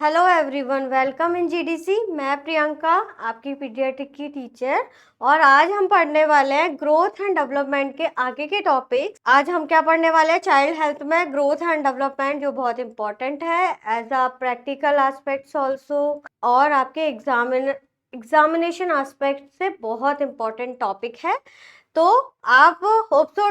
Hello everyone, welcome in GDC. मैं प्रियंका, आपकी paediatric की टीचर, और आज हम पढ़ने वाले हैं ग्रोथ एंड डेवलपमेंट के आगे के टॉपिक्स। आज हम क्या पढ़ने वाले हैं? चाइल्ड हेल्थ में ग्रोथ एंड डेवलपमेंट, जो बहुत इंपॉर्टेंट है as a practical aspects also, और आपके एग्जामिनेशन एस्पेक्ट से बहुत इंपॉर्टेंट टॉपिक है। तो आप होप सो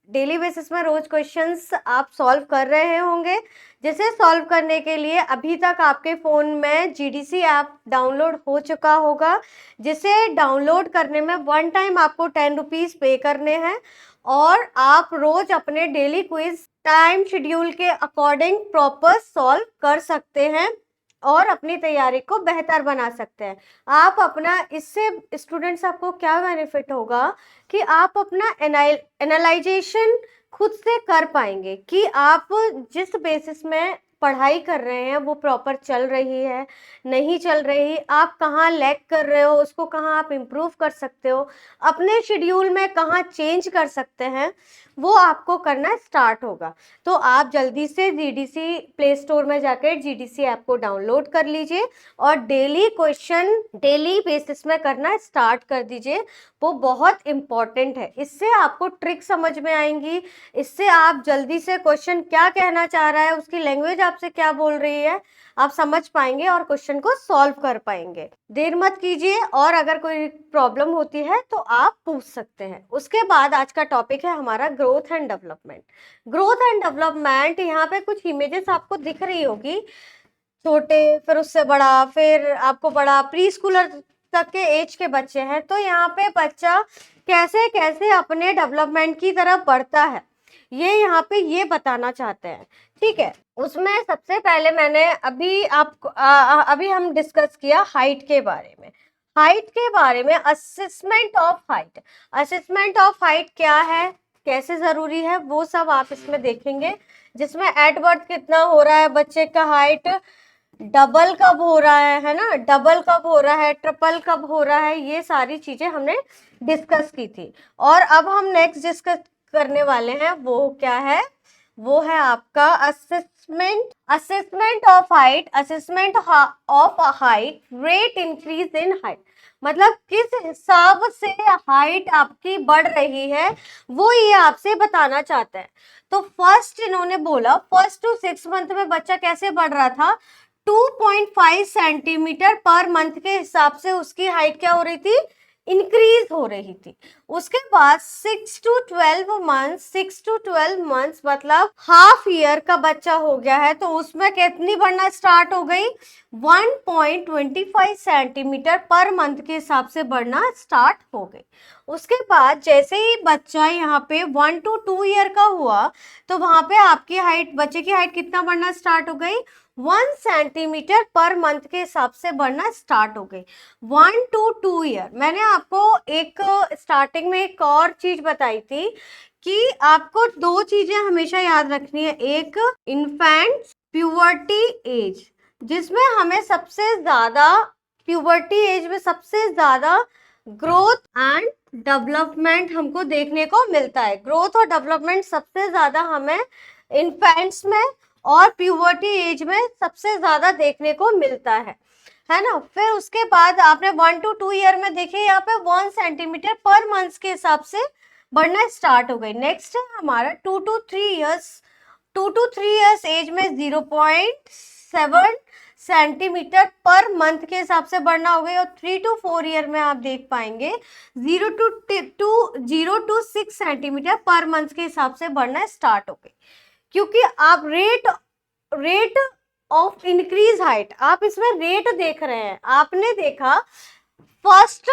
डेली बेसिस में रोज क्वेश्चंस आप सॉल्व कर रहे होंगे। जिसे सॉल्व करने के लिए अभी तक आपके फ़ोन में जीडीसी ऐप डाउनलोड हो चुका होगा, जिसे डाउनलोड करने में वन टाइम आपको 10 रुपीज़ पे करने हैं, और आप रोज अपने डेली क्विज टाइम शेड्यूल के अकॉर्डिंग प्रॉपर सॉल्व कर सकते हैं और अपनी तैयारी को बेहतर बना सकते हैं। आप अपना इससे स्टूडेंट्स आपको क्या बेनिफिट होगा कि आप अपना एनालाइजेशन खुद से कर पाएंगे कि आप जिस बेसिस में पढ़ाई कर रहे हैं वो प्रॉपर चल रही है, नहीं चल रही, आप कहाँ लैग कर रहे हो, उसको कहाँ आप इम्प्रूव कर सकते हो, अपने शेड्यूल में कहाँ चेंज कर सकते हैं, वो आपको करना स्टार्ट होगा। तो आप जल्दी से जीडीसी प्ले स्टोर में जाकर जीडीसी ऐप को डाउनलोड कर लीजिए और डेली क्वेश्चन डेली बेसिस में करना स्टार्ट कर दीजिए। वो बहुत इंपॉर्टेंट है। इससे आपको ट्रिक समझ में आएंगी, इससे आप जल्दी से क्वेश्चन क्या कहना चाह रहा है, उसकी लैंग्वेज आपसे क्या बोल रही है, आप समझ पाएंगे और क्वेश्चन को सॉल्व कर पाएंगे। देर मत कीजिए, और अगर कोई प्रॉब्लम होती है तो आप पूछ सकते हैं। उसके बाद आज का टॉपिक है हमारा growth and development. Growth and development, यहाँ पे कुछ इमेजेस आपको दिख रही होगी, छोटे, फिर उससे बड़ा, फिर आपको बड़ा, प्री स्कूलर तक के एज के बच्चे हैं। तो यहाँ पे बच्चा कैसे कैसे अपने डेवलपमेंट की तरफ बढ़ता है, ये यहाँ पे ये बताना चाहते हैं। ठीक है, उसमें सबसे पहले मैंने अभी हम डिस्कस किया हाइट के बारे में। हाइट के बारे में assessment of height, assessment of height क्या है, कैसे जरूरी है, वो सब आप इसमें देखेंगे। जिसमें एट बर्थ कितना हो रहा है बच्चे का हाइट, डबल कब हो रहा है ना, डबल कब हो रहा है, ट्रिपल कब हो रहा है, ये सारी चीजें हमने डिस्कस की थी। और अब हम नेक्स्ट डिस्कस करने वाले हैं, वो क्या है, वो है आपका assessment of height, assessment of height, rate increase in height. मतलब किस हिसाब से हाइट आपकी बढ़ रही है, वो ये आपसे बताना चाहते हैं। तो फर्स्ट इन्होंने बोला, फर्स्ट टू 6 मंथ में बच्चा कैसे बढ़ रहा था, 2.5 सेंटीमीटर पर मंथ के हिसाब से उसकी हाइट क्या हो रही थी, इंक्रीज हो रही थी। उसके बाद 6 टू 12 मंथ्स मतलब हाफ ईयर का बच्चा हो गया है, तो उसमें कितनी बढ़ना स्टार्ट हो गई, 1.25 सेंटीमीटर पर मंथ के हिसाब से बढ़ना स्टार्ट हो गई। उसके बाद जैसे ही बच्चा यहाँ पे 1 to 2 ईयर का हुआ, तो वहां पे आपकी हाइट, बच्चे की हाइट कितना बढ़ना स्टार्ट हो गई, 1 सेंटीमीटर पर मंथ के हिसाब से बढ़ना स्टार्ट हो गई। 1 to 2 ईयर। मैंने आपको एक स्टार्टिंग में एक और चीज बताई थी कि आपको दो चीजें हमेशा याद रखनी है, एक इन्फेंट प्यूबर्टी एज, जिसमें हमें सबसे ज्यादा प्यूबर्टी एज में सबसे ज्यादा ग्रोथ एंड डेवलपमेंट हमको देखने को मिलता है। ग्रोथ और डेवलपमेंट सबसे ज्यादा हमें इन्फेंट्स में और प्यूबर्टी एज में सबसे ज्यादा देखने को मिलता है ना। फिर उसके बाद आपने 1 to 2 ईयर में देखिए, यहाँ पे 1 सेंटीमीटर पर मंथ के हिसाब से बढ़ना स्टार्ट हो गई। नेक्स्ट है हमारा 2 to 3 ईयर्स एज में 0.7 सेंटीमीटर पर मंथ के हिसाब से बढ़ना हो गई। और 3 to 4 ईयर में आप देख पाएंगे 0 to 6 सेंटीमीटर पर मंथ के हिसाब से बढ़ना स्टार्ट हो गई। क्योंकि आप रेट ऑफ इंक्रीज हाइट, आप इसमें रेट देख रहे हैं। आपने देखा फर्स्ट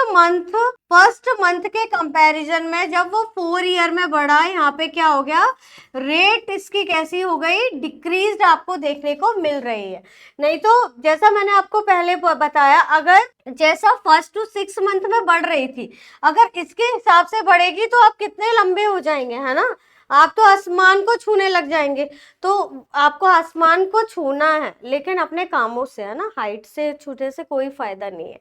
मंथ के कंपैरिजन में जब वो 4 ईयर में बढ़ा, यहाँ पे क्या हो गया, रेट इसकी कैसी हो गई, डिक्रीज आपको देखने को मिल रही है। नहीं तो जैसा मैंने आपको पहले बताया, अगर जैसा 1 to 6 मंथ में बढ़ रही थी, अगर इसके हिसाब से बढ़ेगी तो आप कितने लंबे हो जाएंगे, है ना, आप तो आसमान को छूने लग जाएंगे। तो आपको आसमान को छूना है, लेकिन अपने कामों से, है ना, हाइट से छूने से कोई फायदा नहीं है।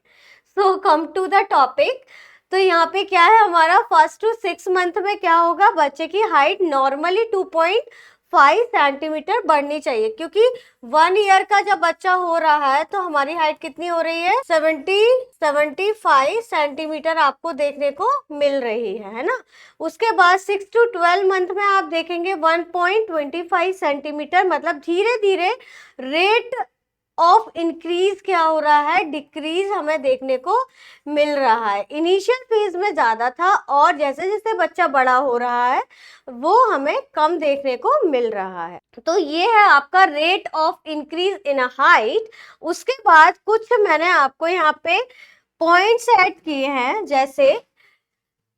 सो कम टू द टॉपिक। तो यहाँ पे क्या है हमारा, 1 to 6 मंथ में क्या होगा, बच्चे की हाइट नॉर्मली सेंटीमीटर बढ़नी चाहिए, क्योंकि 1 ईयर का जब बच्चा हो रहा है तो हमारी हाइट कितनी हो रही है, 75 सेंटीमीटर आपको देखने को मिल रही है ना। उसके बाद 6 to 12 मंथ में आप देखेंगे 1.25 सेंटीमीटर, मतलब धीरे धीरे रेट ऑफ इंक्रीज क्या हो रहा है, डिक्रीज हमें देखने को मिल रहा है। इनिशियल फेज में ज्यादा था और जैसे जैसे बच्चा बड़ा हो रहा है वो हमें कम देखने को मिल रहा है। तो ये है आपका rate of increase in height. उसके बाद कुछ मैंने आपको यहाँ पे पॉइंट्स ऐड किए हैं, जैसे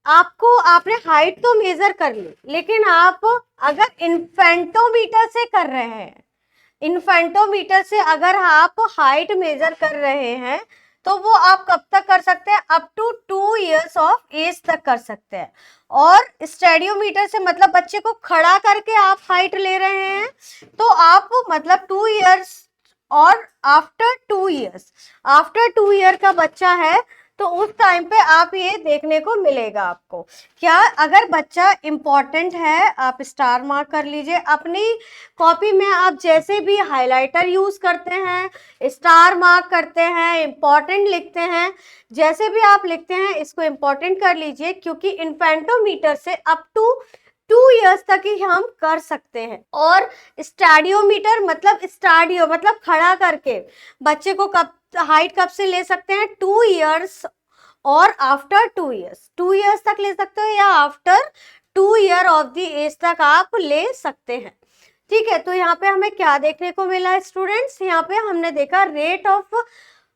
आपने हाइट तो मेजर कर ली, लेकिन आप अगर इन्फेंटोमीटर से कर रहे हैं, इन्फेंटोमीटर से अगर आप हाइट मेजर कर रहे हैं तो वो आप कब तक कर सकते हैं, up to 2 years of age तक कर सकते हैं। और स्टेडियोमीटर से मतलब बच्चे को खड़ा करके आप हाइट ले रहे हैं तो आप मतलब 2 इयर्स, और आफ्टर 2 ईयर का बच्चा है तो उस टाइम पे आप ये देखने को मिलेगा आपको। क्या, अगर बच्चा इंपॉर्टेंट है आप स्टार मार्क कर लीजिए अपनी कॉपी में। आप जैसे भी हाइलाइटर यूज करते हैं, स्टार मार्क करते हैं, इंपॉर्टेंट लिखते हैं, जैसे भी आप लिखते हैं इसको इंपॉर्टेंट कर लीजिए, क्योंकि इन्फेंटोमीटर से अप टू 2 इयर्स तक ही हम कर सकते हैं। और स्टैडियोमीटर मतलब स्टाडियो मतलब खड़ा करके बच्चे को कब हाइट कब से ले सकते हैं, 2 इयर्स और आफ्टर 2 इयर्स, 2 इयर्स तक ले सकते हो या after 2 year of the age तक आप ले सकते हैं। ठीक है, तो यहाँ पे हमें क्या देखने को मिला है स्टूडेंट्स, यहाँ पे हमने देखा रेट ऑफ,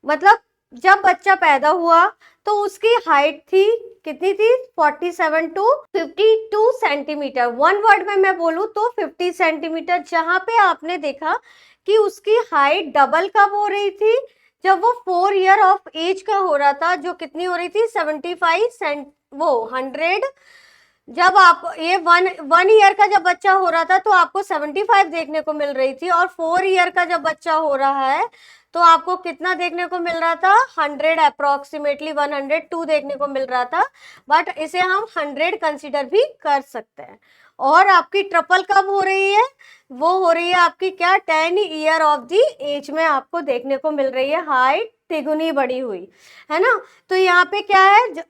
मतलब जब बच्चा पैदा हुआ तो उसकी हाइट थी कितनी थी, 47 to 52 सेंटीमीटर। वन वर्ड में मैं बोलूँ तो 50 सेंटीमीटर। जहाँ पे आपने देखा कि उसकी हाइट डबल कब हो रही थी, जब वो 4 ईयर ऑफ एज का हो रहा था, जो कितनी हो रही थी 75 वो 100। जब आप ये वन ईयर का जब बच्चा हो रहा था तो आपको 75 देखने को मिल रही थी, और 4 ईयर का जब बच्चा हो रहा है तो आपको कितना देखने को मिल रहा था, 100, अप्रोक्सीमेटली 102 देखने को मिल रहा था। बट इसे हम 100 कंसिडर भी कर सकते हैं। और आपकी ट्रिपल कब हो रही है, वो हो रही है आपकी क्या, 10 ईयर ऑफ दी एज में आपको देखने को मिल रही है हाइट तिगुनी बढ़ी हुई, है ना। तो यहाँ पे क्या है,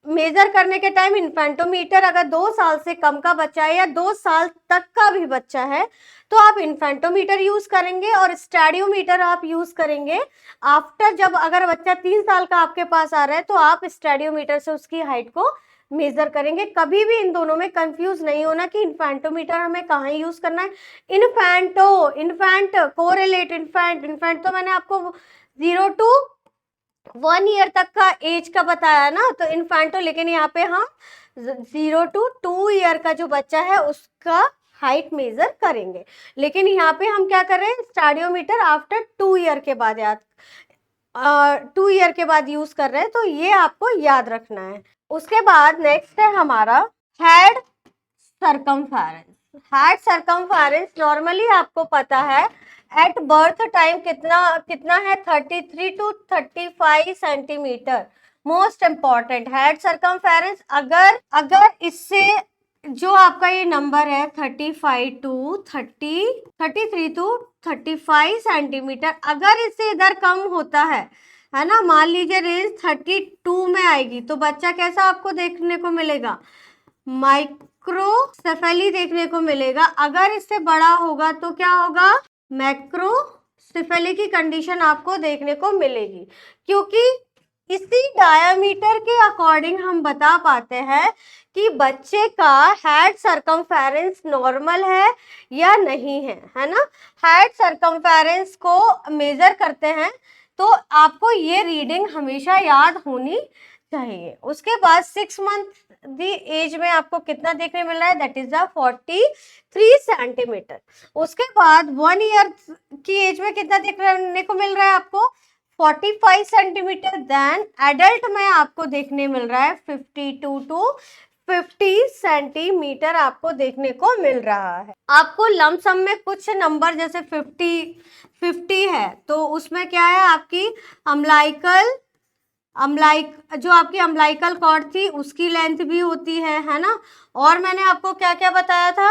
मेजर करने के टाइम इन्फेंटोमीटर, अगर 2 साल से कम का बच्चा है या 2 साल तक का भी बच्चा है तो आप इन्फेंटोमीटर यूज करेंगे, और स्टैडियोमीटर आप यूज करेंगे आफ्टर, जब अगर बच्चा 3 साल का आपके पास आ रहा है तो आप स्टैडियोमीटर से उसकी हाइट को मेजर करेंगे। कभी भी इन दोनों में कंफ्यूज नहीं होना कि इन्फेंटोमीटर हमें कहाँ यूज करना है। इन्फेंट कोरिलेट, इन्फेंट तो मैंने आपको 0 to 1 ईयर तक का एज का बताया ना, तो इन्फेंटो, लेकिन यहाँ पे हम 0 to 2 ईयर का जो बच्चा है उसका हाइट मेजर करेंगे। लेकिन यहाँ पे हम क्या कर रहे हैं, स्टैडियोमीटर आफ्टर 2 ईयर के बाद 2 ईयर के बाद यूज कर रहे हैं, तो ये आपको याद रखना है। उसके बाद नेक्स्ट है हमारा head circumference. Head circumference normally आपको पता है एट बर्थ टाइम कितना कितना है, 33 to 35 centimetre. Most important head circumference, अगर इससे जो आपका ये नंबर है 33 to 35 सेंटीमीटर, अगर इससे इधर कम होता है ना, मान लीजिए रेंज 32 में आएगी तो बच्चा कैसा आपको देखने को मिलेगा, माइक्रोसेफेली देखने को मिलेगा। अगर इससे बड़ा होगा तो क्या होगा, मैक्रोसेफेली की कंडीशन आपको देखने को मिलेगी, क्योंकि इसी डायामीटर के अकॉर्डिंग हम बता पाते हैं कि बच्चे का हेड सरकमफेरेंस नॉर्मल है या नहीं है ना। हेड सरकमफेरेंस को मेजर करते हैं तो आपको ये रीडिंग हमेशा याद होनी चाहिए। उसके बाद 6 मंथ दी एज में आपको कितना देखने मिल रहा है, दैट इज 43 सेंटीमीटर। उसके बाद 1 ईयर की एज में कितना देखने को मिल रहा है आपको, 45 सेंटीमीटर। देन एडल्ट में आपको देखने मिल रहा है 52 to 50 सेंटीमीटर आपको देखने को मिल रहा है। आपको लमसम में कुछ नंबर जैसे 50 है तो उसमें क्या है, आपकी जो आपकी अम्लाइकल कॉर्ड थी उसकी लेंथ भी होती है ना। और मैंने आपको क्या क्या बताया था,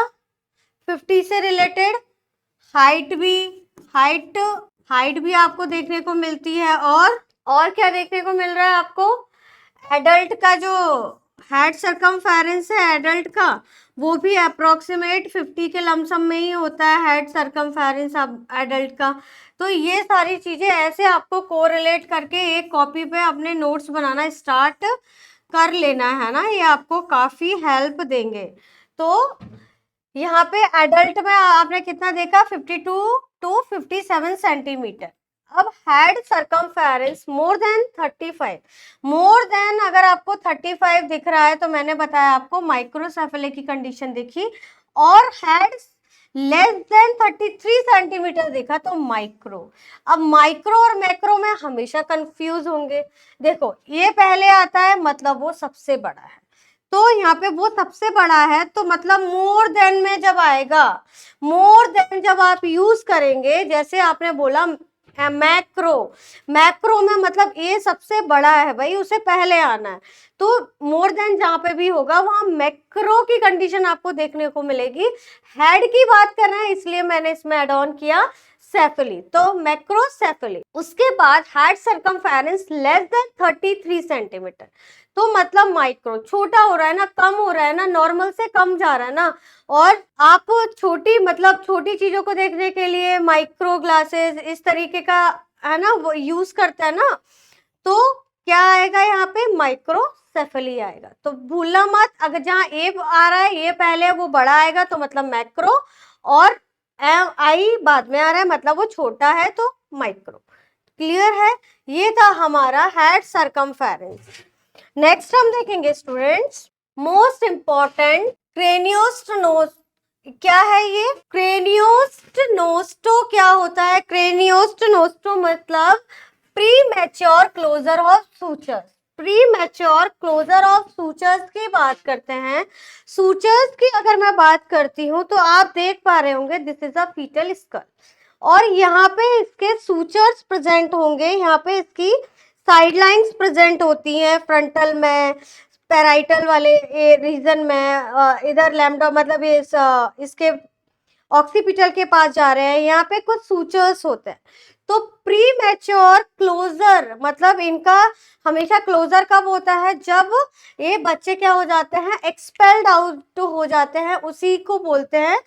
50 से रिलेटेड, हाइट भी, हाइट हाइट भी आपको देखने को मिलती है। और क्या देखने को मिल रहा है आपको, एडल्ट का जो हेड सरकमफेरेंस है एडल्ट का, वो भी अप्रोक्सीमेट 50 के लमसम में ही होता है हेड सरकमफेरेंस एडल्ट का। तो ये सारी चीजें ऐसे आपको कोरिलेट करके एक कॉपी पे अपने नोट्स बनाना स्टार्ट कर लेना है ना, ये आपको काफी हेल्प देंगे। तो यहाँ पे एडल्ट में आपने कितना देखा, 52 टू 57 सेंटीमीटर। अब head circumference more than 35, more than अगर आपको 35 दिख रहा है तो मैंने बताया आपको माइक्रोसेफेली की कंडीशन देखी, और हेड लेस देन 33 सेंटीमीटर देखा तो माइक्रो। अब माइक्रो और मैक्रो में हमेशा कंफ्यूज होंगे। देखो ये पहले आता है मतलब वो सबसे बड़ा है, तो यहाँ पे वो सबसे बड़ा है तो मतलब मोर देन में जब आएगा, मोर देन जब आप यूज करेंगे, जैसे आपने बोला मैक्रो, मैक्रो में मतलब ये सबसे बड़ा है भाई, उसे पहले आना है। तो मोर देन जहां पे भी होगा वहां मैक्रो की कंडीशन आपको देखने को मिलेगी। हेड की बात कर रहे हैं इसलिए मैंने इसमें एड ऑन किया सेफली, तो मैक्रोसेफली। उसके बाद head circumference less than 33 centimetre, तो मतलब माइक्रो, छोटा हो रहा है ना, कम हो रहा है ना, नॉर्मल से कम जा रहा है ना। और आप छोटी मतलब छोटी चीजों को देखने के लिए माइक्रो ग्लासेस इस तरीके का है ना वो यूज करता है ना, तो क्या आएगा यहाँ पे, माइक्रोसेफली आएगा। तो भूलना मत, अगर जहाँ ए आ रहा है ये पहले वो बड़ा आएगा तो मतलब मैक्रो, और आई बाद में आ रहा है मतलब वो छोटा है तो माइक्रो। क्लियर है, ये था हमारा हेड सरकमफेरेंस। नेक्स्ट हम देखेंगे स्टूडेंट्स, मोस्ट इंपॉर्टेंट क्रेनियोस्टेनोस्टो। क्या है ये क्रेनियोस्टेनोस्टो, क्या होता है क्रेनियोस्टेनोस्टो, मतलब premature closure of sutures. Premature closure of sutures की बात करते हैं। सूचर्स की अगर मैं बात करती हूँ तो आप देख पा रहे होंगे this is a foetal skull, और यहाँ पे इसके सूचर्स प्रेजेंट होंगे, यहाँ पे इसकी साइडलाइंस प्रेजेंट होती हैं फ्रंटल में, पैराइटल वाले रीजन में, इधर लैम्डा मतलब ये इसके ऑक्सीपिटल के पास जा रहे हैं, यहाँ पे कुछ सूचर्स होते हैं। तो प्री मैच्योर क्लोजर मतलब इनका हमेशा क्लोजर कब होता है, जब ये बच्चे क्या हो जाते हैं, एक्सपेल्ड आउट हो जाते हैं, उसी को बोलते हैं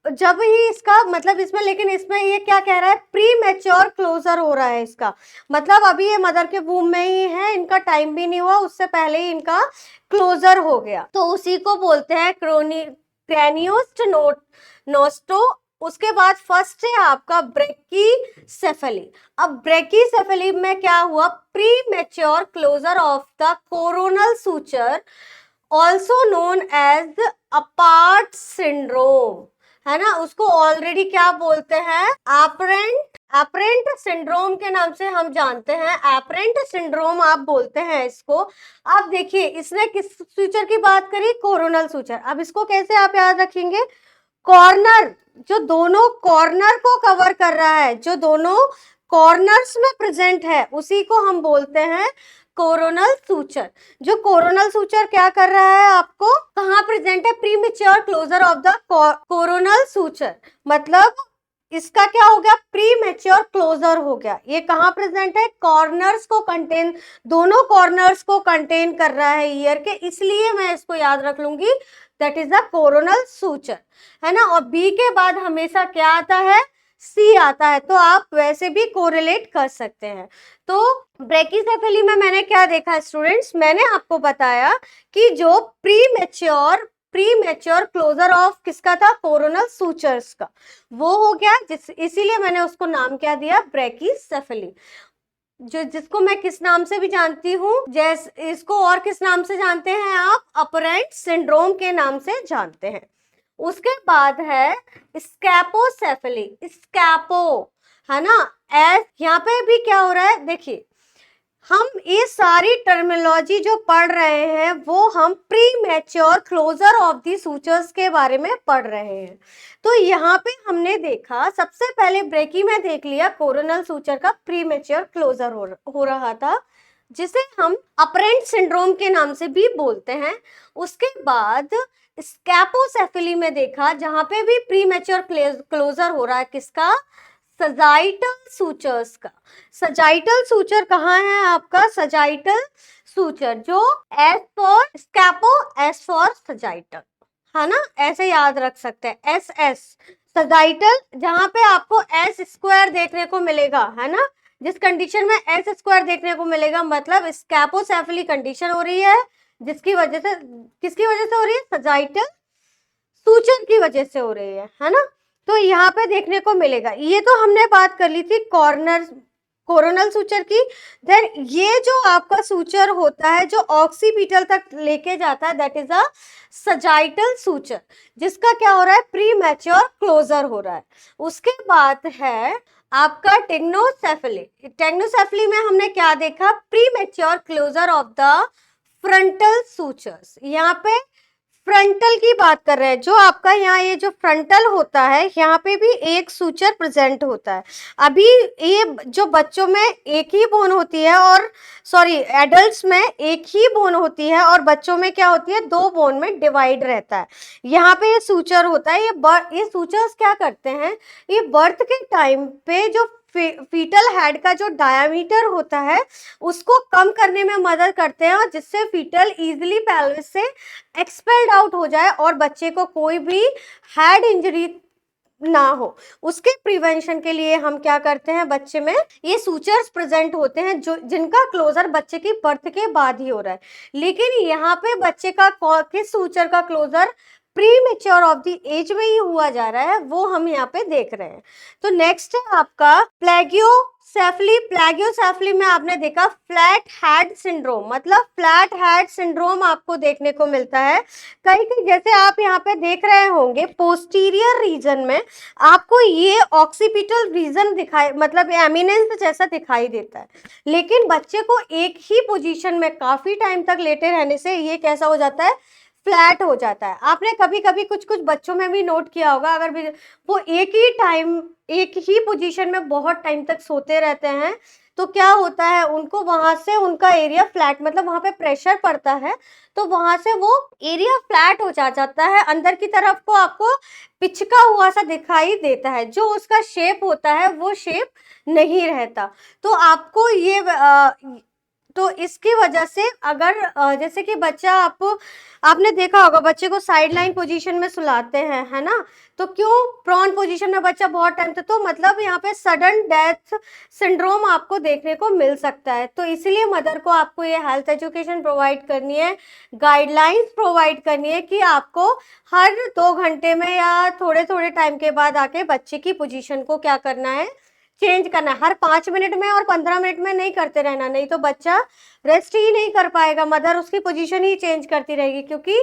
जब ही इसका मतलब इसमें, लेकिन इसमें ये क्या कह रहा है, प्री मैच्योर क्लोजर हो रहा है इसका, मतलब अभी ये मदर के वूम में ही है, इनका टाइम भी नहीं हुआ, उससे पहले ही इनका क्लोजर हो गया, तो उसी को बोलते हैं क्रेनियोस्टेनोस्टो। उसके बाद फर्स्ट है आपका ब्रैकीसेफेली। अब ब्रैकीसेफेली में क्या हुआ, premature closure of the coronal suture, also known as Apert syndrome, है ना, उसको ऑलरेडी क्या बोलते हैं, एपरेंट सिंड्रोम के नाम से हम जानते हैं, एपरेंट सिंड्रोम आप बोलते हैं इसको। अब देखिए इसने किस सूचर की बात करी, कोरोनल सूचर। अब इसको कैसे आप याद रखेंगे, कॉर्नर, जो दोनों कॉर्नर को कवर कर रहा है, जो दोनों कॉर्नर्स में प्रेजेंट है, उसी को हम बोलते हैं कोरोनल सूचर। जो कोरोनल सूचर क्या कर रहा है, आपको कहाँ प्रेजेंट है, premature closure of the coronal suture, मतलब इसका क्या हो गया, प्री मैच्योर क्लोजर हो गया। ये कहाँ प्रेजेंट है, कॉर्नर्स को कंटेन, दोनों कॉर्नर्स को कंटेन कर रहा है ईयर के, इसलिए मैं इसको याद रख लूंगी, that is the coronal suture, है ना। और बी के बाद हमेशा क्या आता है, सी आता है, तो आप वैसे भी कोरिलेट कर सकते हैं। तो ब्रैकीसेफेली में मैंने क्या देखा स्टूडेंट्स, मैंने आपको बताया कि जो प्री मैच्योर क्लोजर ऑफ किसका था, कोरोनल सूचर्स का, वो हो गया, इसीलिए मैंने उसको नाम क्या दिया, ब्रैकीसेफेली। जिसको मैं किस नाम से भी जानती हूँ, जैसे इसको और किस नाम से जानते हैं आप, अपरेंट सिंड्रोम के नाम से जानते हैं। उसके बाद है स्कैपोसेफेली, स्कैपो, है ना, यहाँ पे भी क्या हो रहा है, देखिए हम ये सारी टर्मिनोलॉजी जो पढ़ रहे हैं वो हम premature closure of the sutures के बारे में पढ़ रहे हैं। तो यहाँ पे हमने देखा, सबसे पहले ब्रेकी में देख लिया कोरोनल सूचर का प्री मैच्योर क्लोजर हो रहा था, जिसे हम अपरेंट सिंड्रोम के नाम से भी बोलते हैं। उसके बाद स्कैपोसेफेली में देखा, जहां पे भी प्रीमेच्योर क्लोजर हो रहा है, किसका? सजाइटल सूचर्स का। सजाइटल सूचर कहाँ है आपका? सजाइटल सूचर, जो S for scapho, S for sagittal, है ना, ऐसे याद रख सकते हैं, एस एस सजाइटल, जहां पे आपको एस स्क्वायर देखने को मिलेगा, है ना, जिस कंडीशन में एस स्क्वायर देखने को मिलेगा, मतलब स्कैपोसेफली कंडीशन हो रही है, जिसकी वजह से, किसकी वजह से हो रही है? सजाइटल सूचन की वजह से हो रही है ना। तो यहाँ पे देखने को मिलेगा। ये तो हमने बात कर ली थी कोरोनल सूचर की। देन ये जो आपका सूचर होता है जो ऑक्सीपिटल तक लेके जाता है, that is a sagittal suture, जिसका क्या हो रहा है? प्री मैच्योर क्लोजर हो रहा है। उसके बाद है आपका टेग्नोसेफली। टेग्नोसेफली में हमने क्या देखा? Premature closure of the frontal sutures. यहाँ पे फ्रंटल की बात कर रहे हैं, जो आपका यहाँ ये जो फ्रंटल होता है, यहाँ पे भी एक सूचर प्रेजेंट होता है। अभी ये जो बच्चों में एक ही बोन होती है, और सॉरी एडल्ट्स में एक ही बोन होती है, और बच्चों में क्या होती है? दो बोन में डिवाइड रहता है। यहाँ पे ये सूचर होता है। ये सूचर्स क्या करते हैं? ये बर्थ के टाइम पे जो फीटल हेड का जो डायामीटर होता है उसको कम करने में मदद करते हैं, और जिससे फीटल इजीली पेल्विस से एक्सपेल्ड आउट हो जाए और बच्चे को कोई भी हेड इंजरी ना हो। उसके प्रिवेंशन के लिए हम क्या करते हैं? बच्चे में ये सूचर्स प्रेजेंट होते हैं जो जिनका क्लोजर बच्चे की बर्थ के बाद ही हो रहा है। लेकिन यहाँ पे बच्चे का किस सूचर का closure premature of the age में ही हुआ जा रहा है, वो हम यहाँ पे देख रहे हैं। तो नेक्स्ट है आपका प्लेगियोसेफली। प्लेगियोसेफली में आपने देखा फ्लैट हेड सिंड्रोम, मतलब फ्लैट हेड सिंड्रोम आपको देखने को मिलता है। कहीं कहीं जैसे आप यहाँ पे देख रहे होंगे पोस्टीरियर रीजन में आपको ये ऑक्सीपिटल रीजन दिखाई, मतलब एमिनेंस जैसा दिखाई देता है। लेकिन बच्चे को एक ही पोजीशन में काफी टाइम तक लेटे रहने से ये कैसा हो जाता है? फ्लैट हो जाता है। आपने कभी कभी कुछ कुछ बच्चों में भी नोट किया होगा, अगर भी वो एक ही पोजीशन में बहुत टाइम तक सोते रहते हैं तो क्या होता है? उनको वहां से उनका एरिया फ्लैट, मतलब वहां पे प्रेशर पड़ता है तो वहां से वो एरिया फ्लैट हो जाता है। अंदर की तरफ को आपको पिचका हुआ सा दिखाई देता है, जो उसका शेप होता है वो शेप नहीं रहता। तो आपको ये तो इसकी वजह से अगर जैसे कि बच्चा आपने देखा होगा बच्चे को साइड लाइन पोजीशन में सुलाते हैं, है ना, तो क्यों प्रोन पोजीशन में बच्चा बहुत टाइम तक, तो मतलब यहाँ पे सडन डेथ सिंड्रोम आपको देखने को मिल सकता है। तो इसलिए मदर को आपको ये हेल्थ एजुकेशन प्रोवाइड करनी है, गाइडलाइंस प्रोवाइड करनी है कि आपको हर 2 घंटे में या थोड़े थोड़े टाइम के बाद आके बच्चे की पोजीशन को क्या करना है? चेंज करना है। हर 5 मिनट में और 15 मिनट में नहीं करते रहना, नहीं तो बच्चा रेस्ट ही नहीं कर पाएगा, मदर उसकी पोजीशन ही चेंज करती रहेगी, क्योंकि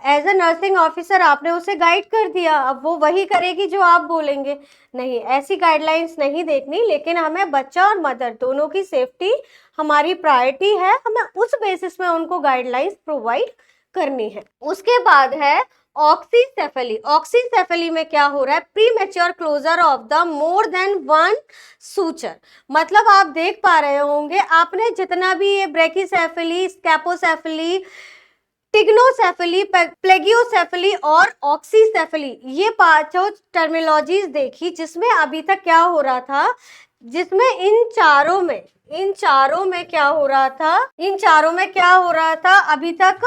एज अ नर्सिंग ऑफिसर आपने उसे गाइड कर दिया, अब वो वही करेगी जो आप बोलेंगे। नहीं, ऐसी गाइडलाइंस नहीं देखनी, लेकिन हमें बच्चा और मदर दोनों की सेफ्टी हमारी प्रायोरिटी है, हमें उस बेसिस में उनको गाइडलाइंस प्रोवाइड करनी है। उसके बाद है ऑक्सीसेफेली। ऑक्सीसेफेली में क्या हो रहा है? Premature closure of the more than one suture. मतलब आप देख पा रहे होंगे, आपने जितना भी ये ब्रेकिसेफेली, स्कैपोसेफेली, टिग्नोसेफेली, प्लेगियोसेफेली और ऑक्सीसेफेली, ये पांचों टर्मिनोलॉजीज देखी, जिसमें अभी तक क्या हो रहा था? जिसमें इन चारों में क्या हो रहा था? इन चारों में क्या हो रहा था? अभी तक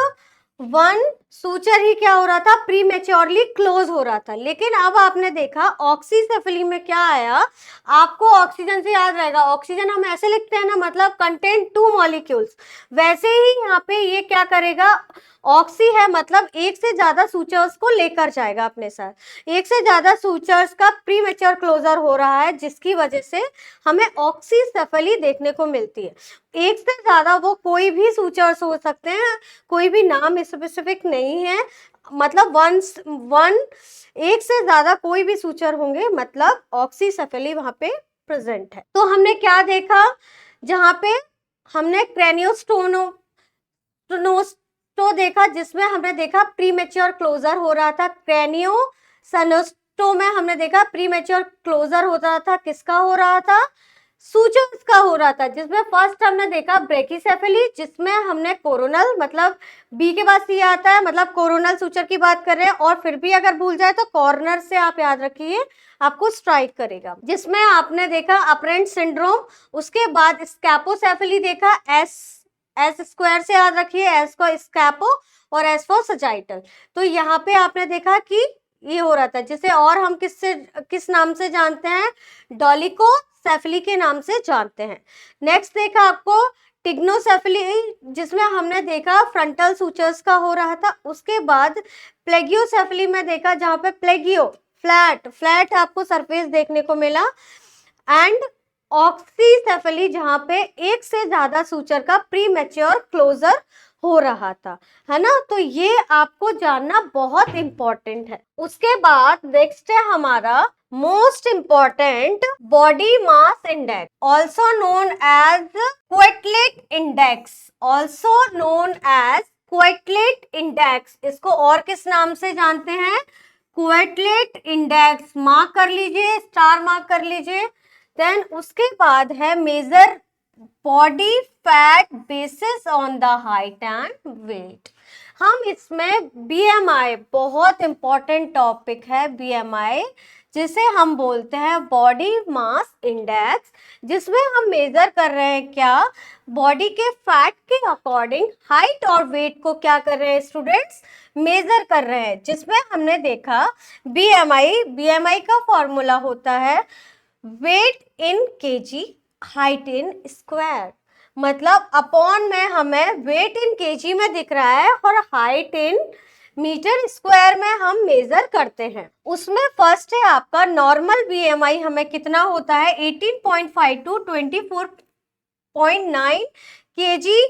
वन सूचर ही क्या हो रहा था? प्री मेच्योरली क्लोज हो रहा था। लेकिन अब आपने देखा ऑक्सीसेफेली में क्या आया? आपको ऑक्सीजन से याद रहेगा, ऑक्सीजन हम ऐसे लिखते हैं ना, मतलब कंटेंट 2 मॉलिक्यूल्स। वैसे ही यहाँ पे ये क्या करेगा? ऑक्सी है मतलब एक से ज्यादा सूचर्स को लेकर जाएगा अपने साथ। एक से ज्यादा सूचर्स का प्री मेच्योर क्लोजर हो रहा है, जिसकी वजह से हमें ऑक्सीसेफेली देखने को मिलती है। एक से ज्यादा वो कोई भी सूचर्स हो सकते हैं, कोई भी नाम स्पेसिफिक नहीं है, मतलब एक से ज्यादा कोई भी सूचर होंगे, मतलब ऑक्सीसेफेली वहां पे प्रेजेंट है। तो हमने क्या देखा? जहां पे हमने क्रेनियोस्टोनो देखा, जिसमें हमने देखा प्रीमेच्योर क्लोजर हो रहा था। क्रेनियोसनोस्टो में हमने देखा प्रीमेच्योर क्लोजर हो रहा था, किसका हो रहा था? सूचर्स का हो रहा था, जिसमें फर्स्ट हमने देखा ब्रेकिसेफेली, जिसमें हमने कोरोनल, मतलब बी के बाद सी आता है, मतलब कोरोनल सूचर की बात कर रहे हैं, और फिर भी अगर भूल जाए तो कॉर्नर से आप याद रखिए आपको स्ट्राइक करेगा। जिसमें आपने देखा अपरेंट सिंड्रोम, उसके बाद स्कैपोसेफेली देखा, एस एस स्क्वायर से याद रखिए, एस को स्कैपो और एस फॉर सजाइटल। तो यहाँ पे आपने देखा कि ये हो रहा था, जिसे और हम किस नाम से जानते हैं, डॉलिकोसेफेली के नाम से जानते हैं। नेक्स्ट देखा आपको टिग्नोसेफेली, जिसमें हमने देखा फ्रंटल सूचर्स का हो रहा था। उसके बाद प्लेगियोसेफेली में देखा, जहां पे प्लेगियो फ्लैट आपको सरफेस देखने को मिला, एंड ऑक्सीसेफेली, जहां पे एक से ज्यादा सूचर का प्री मैच्योर क्लोजर हो रहा था, है ना। तो ये आपको जानना बहुत इंपॉर्टेंट है। उसके बाद नेक्स्ट है हमारा most important body mass index, also known as Quetelet index, also known as Quetelet index. इसको और किस नाम से जानते हैं, क्वेटलेट इंडेक्स। मार्क कर लीजिए, स्टार मार्क कर लीजिए। देन उसके बाद है major body fat basis on the height and weight. हम इसमें बीएमआई, बहुत इंपॉर्टेंट टॉपिक है बीएमआई, जिसे हम बोलते हैं बॉडी मास इंडेक्स, जिसमें हम मेजर कर रहे हैं क्या, बॉडी के फैट के अकॉर्डिंग हाइट और वेट को क्या कर रहे हैं स्टूडेंट्स, मेजर कर रहे हैं। जिसमें हमने देखा बीएमआई का फॉर्मूला होता है weight in KG, height in square, मतलब अपॉन में हमें वेट इन केजी में दिख रहा है और हाइट इन मीटर स्क्वायर में हम मेजर करते हैं। उसमें फर्स्ट है आपका नॉर्मल बीएमआई, हमें कितना होता है 18.5 टू 24.9 केजी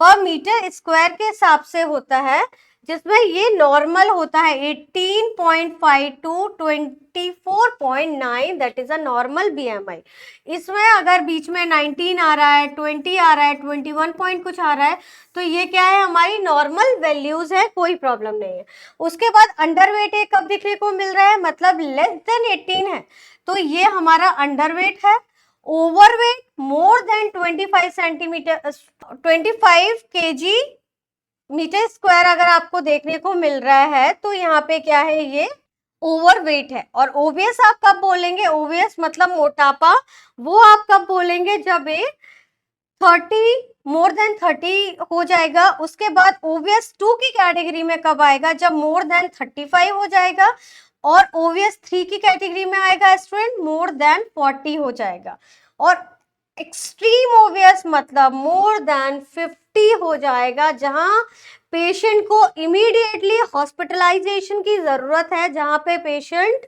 पर मीटर स्क्वायर के हिसाब से होता है, जिसमें ये नॉर्मल होता है 18.5 to 24.9, that is a normal BMI. इसमें अगर बीच में 19 आ रहा है, 20 आ रहा है, 21 पॉइंट कुछ आ रहा है, तो ये क्या है, हमारी नॉर्मल वैल्यूज है, कोई प्रॉब्लम नहीं है। उसके बाद अंडरवेट एक कब देखने को मिल रहा है, मतलब लेस देन 18 है, तो ये हमारा अंडरवेट है। Overweight more than 25 centimetre 25 KG metre square अगर आपको देखने को मिल रहा है, तो यहाँ पे क्या है, ये ओवरवेट है। और ओबियस आप कब बोलेंगे, ओबियस मतलब मोटापा, वो आप कब बोलेंगे, जब ये 30 मोर देन 30 हो जाएगा। उसके बाद ओबियस 2 की कैटेगरी में कब आएगा, जब मोर देन 35 हो जाएगा। और ओबियस 3 की कैटेगरी में आएगा स्टूडेंट, मोर देन 40 हो जाएगा। और एक्सट्रीम ओबियस मतलब मोर देन 50 हो जाएगा, जहां पेशेंट को इमीडिएटली हॉस्पिटलाइजेशन की जरूरत है, जहां पे पेशेंट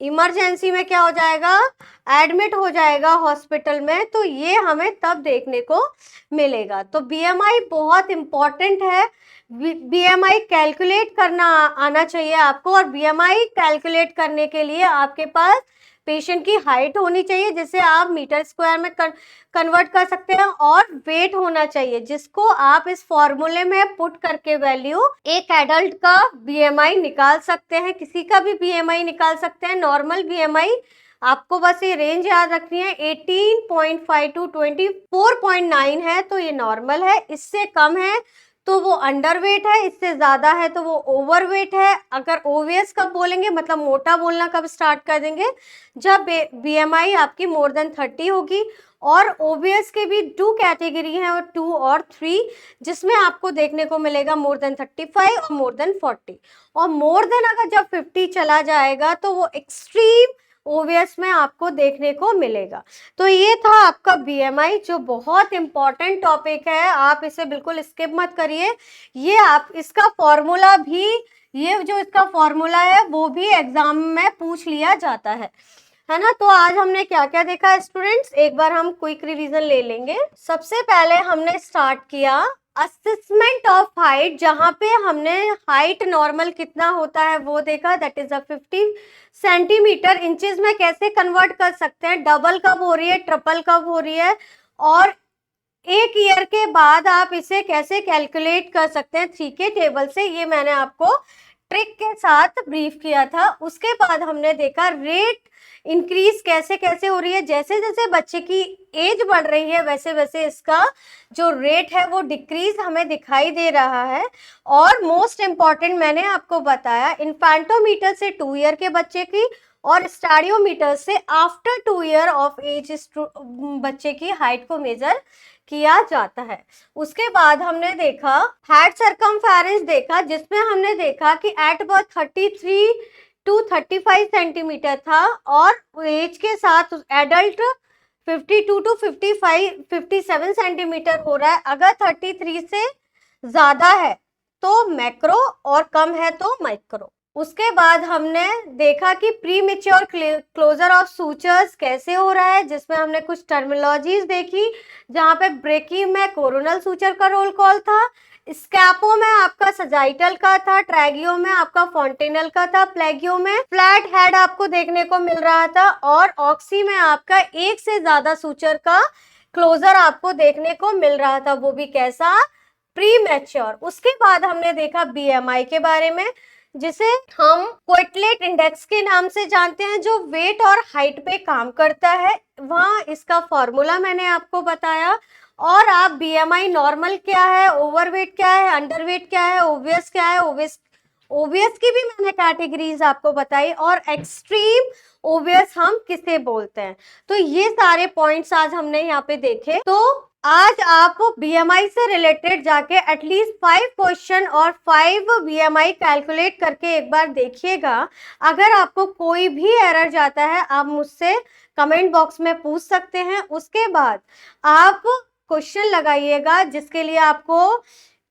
इमरजेंसी में क्या हो जाएगा, एडमिट हो जाएगा हॉस्पिटल में। तो ये हमें तब देखने को मिलेगा। तो बीएमआई बहुत इंपॉर्टेंट है, बीएमआई कैलकुलेट करना आना चाहिए आपको। और बीएमआई कैलकुलेट करने के लिए आपके पास पेशेंट की हाइट होनी चाहिए, जिसे आप मीटर स्क्वायर में कन्वर्ट कर सकते हैं, और वेट होना चाहिए, जिसको आप इस फॉर्मूले में पुट करके वैल्यू एक एडल्ट का बीएमआई निकाल सकते हैं, किसी का भी बीएमआई निकाल सकते हैं। नॉर्मल बीएमआई आपको बस ये रेंज याद रखनी है, 18.5 टू 24.9 है तो ये नॉर्मल है, इससे कम है तो वो अंडरवेट है, इससे ज्यादा है तो वो ओवरवेट है। अगर ओवीएस कब बोलेंगे, मतलब मोटा बोलना कब स्टार्ट कर देंगे, जब बीएमआई आपकी मोर देन 30 होगी। और ओवीएस के भी 2 कैटेगरी हैं, और 2 और 3, जिसमें आपको देखने को मिलेगा मोर देन 35 और मोर देन 40। और मोर देन अगर जब 50 चला जाएगा तो वो एक्सट्रीम ओवीएस में आपको देखने को मिलेगा। तो ये था आपका बीएमआई, जो बहुत इंपॉर्टेंट टॉपिक है, आप इसे बिल्कुल स्किप मत करिए। ये आप इसका फॉर्मूला भी, ये जो इसका फॉर्मूला है वो भी एग्जाम में पूछ लिया जाता है ना। तो आज हमने क्या क्या देखा स्टूडेंट्स, एक बार हम क्विक रिवीजन ले लेंगे। सबसे पहले हमने स्टार्ट किया असेसमेंट ऑफ हाइट, जहां पे हमने हाइट नॉर्मल कितना होता है वो देखा, दैट इज 50 सेंटीमीटर। इंचेस में कैसे कन्वर्ट कर सकते हैं, डबल कब हो रही है, ट्रिपल कब हो रही है, और एक ईयर के बाद आप इसे कैसे कैलकुलेट कर सकते हैं 3 के टेबल से, ये मैंने आपको ट्रिक के साथ ब्रीफ किया था। उसके बाद हमने देखा रेट इंक्रीज कैसे कैसे हो रही है, जैसे जैसे बच्चे की एज बढ़ रही है वैसे वैसे इसका जो रेट है वो डिक्रीज हमें दिखाई दे रहा है। और मोस्ट इम्पॉर्टेंट मैंने आपको बताया, इन्फेंटोमीटर से 2 ईयर के बच्चे की और स्टाडियोमीटर से आफ्टर 2 ईयर ऑफ एज बच्चे की हाइट को मेजर किया जाता है। उसके बाद हमने देखा हेड सरकमफेरेंस देखा, जिसमें हमने देखा कि एट बर्थ 33 टू 35 सेंटीमीटर था और एज के साथ एडल्ट 52 टू 57 सेंटीमीटर हो रहा है। अगर 33 से ज्यादा है तो मैक्रो और कम है तो माइक्रो। उसके बाद हमने देखा कि premature closure of sutures कैसे हो रहा है, जिसमें हमने कुछ टर्मिनोलॉजीज देखी, जहां पे ब्रेकी में कोरोनल सूचर का रोल कॉल था, स्कैपो में आपका सजाइटल का था, ट्रैगियो में आपका फॉन्टेनल का था, प्लेगियो में फ्लैट हेड आपको देखने को मिल रहा था, और ऑक्सी में आपका एक से ज्यादा सूचर का क्लोजर आपको देखने को मिल रहा था, वो भी कैसा, प्री मैच्योर। उसके बाद हमने देखा बीएमआई के बारे में, जिसे हम क्विटलेट इंडेक्स के नाम से जानते हैं, जो वेट और हाइट पे काम करता है। वहाँ इसका फॉर्मूला मैंने आपको बताया। और आप बीएमआई नॉर्मल क्या है, ओवरवेट क्या है, अंडरवेट क्या है, ओबियस क्या है, ओबियस की भी मैंने कैटेगरीज आपको बताई, और एक्सट्रीम ओबियस हम किसे बोलते हैं। तो ये सारे पॉइंट्स आज हमने यहाँ पे देखे। तो आज आप बीएमआई से रिलेटेड जाके एटलीस्ट 5 क्वेश्चन और 5 बीएमआई कैलकुलेट करके एक बार देखिएगा। अगर आपको कोई भी एरर जाता है आप मुझसे कमेंट बॉक्स में पूछ सकते हैं। उसके बाद आप क्वेश्चन लगाइएगा, जिसके लिए आपको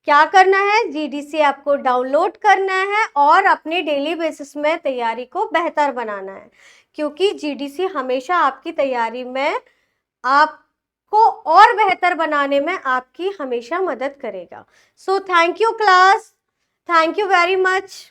क्या करना है, जीडीसी आपको डाउनलोड करना है और अपने डेली बेसिस में तैयारी को बेहतर बनाना है, क्योंकि जीडीसी हमेशा आपकी तैयारी में आपको और बेहतर बनाने में आपकी हमेशा मदद करेगा। So thank you class, thank you very much.